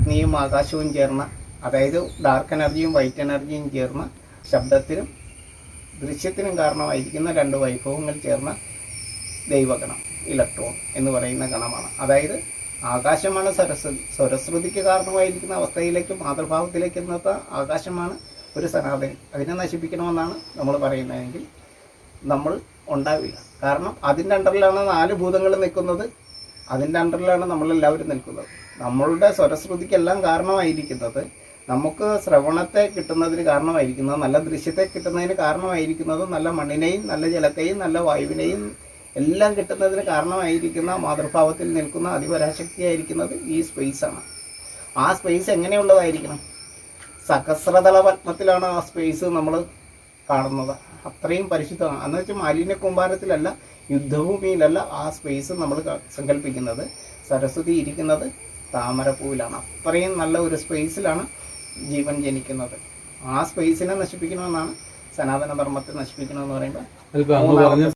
അഗ്നിയും ആകാശവും ചേർന്ന, അതായത് ഡാർക്ക് എനർജിയും വൈറ്റ് എനർജിയും ചേർന്ന, ശബ്ദത്തിനും ദൃശ്യത്തിനും കാരണമായിരിക്കുന്ന രണ്ട് വൈഭവങ്ങൾ ചേർന്ന ദൈവഗണം, ഇലക്ട്രോൺ എന്ന് പറയുന്ന ഗണമാണ്. അതായത് ആകാശമാണ് സരസ്വതി. സ്വരശ്രുതിക്ക് കാരണമായിരിക്കുന്ന അവസ്ഥയിലേക്ക്, മാതൃഭാവത്തിലേക്ക് എത്തുന്ന ആകാശമാണ് ഒരു സനാതൻ. അതിനെ നശിപ്പിക്കണമെന്നാണ് നമ്മൾ പറയുന്നതെങ്കിൽ നമ്മൾ ഉണ്ടാവില്ല. കാരണം അതിൻ്റെ അണ്ടറിലാണ് 4 ഭൂതങ്ങൾ നിൽക്കുന്നത്, അതിൻ്റെ അണ്ടറിലാണ് നമ്മളെല്ലാവരും നിൽക്കുന്നത്. നമ്മളുടെ സ്വരശ്രുതിക്കെല്ലാം കാരണമായിരിക്കുന്നത്, നമുക്ക് ശ്രവണത്തെ കിട്ടുന്നതിന് കാരണമായിരിക്കുന്നത്, നല്ല ദൃശ്യത്തെ കിട്ടുന്നതിന് കാരണമായിരിക്കുന്നത്, നല്ല മണ്ണിനെയും നല്ല ജലത്തെയും നല്ല വായുവിനെയും എല്ലാം കിട്ടുന്നതിന് കാരണമായിരിക്കുന്ന മാതൃഭാവത്തിൽ നിൽക്കുന്ന അതിപരാശക്തിയായിരിക്കുന്നത് ഈ സ്പേസാണ്. ആ സ്പേസ് എങ്ങനെയുള്ളതായിരിക്കണം? സഹസ്രതല പത്മത്തിലാണ് ആ സ്പേസ് നമ്മൾ കാണുന്നത്. അത്രയും പരിശുദ്ധമാണ്. എന്ന് വെച്ചാൽ മാലിന്യ കൂമ്പാരത്തിലല്ല, യുദ്ധഭൂമിയിലല്ല ആ സ്പേസ് നമ്മൾ സങ്കല്പിക്കുന്നത്. സരസ്വതി ഇരിക്കുന്നത് താമരപ്പൂവിലാണ്. അത്രയും നല്ല ഒരു സ്പേസിലാണ് ജീവൻ ജനിക്കുന്നത്. ആ സ്പേസിനെ നശിപ്പിക്കണമെന്നാണ്, സനാതന ധർമ്മത്തെ നശിപ്പിക്കണമെന്ന് പറയുമ്പോൾ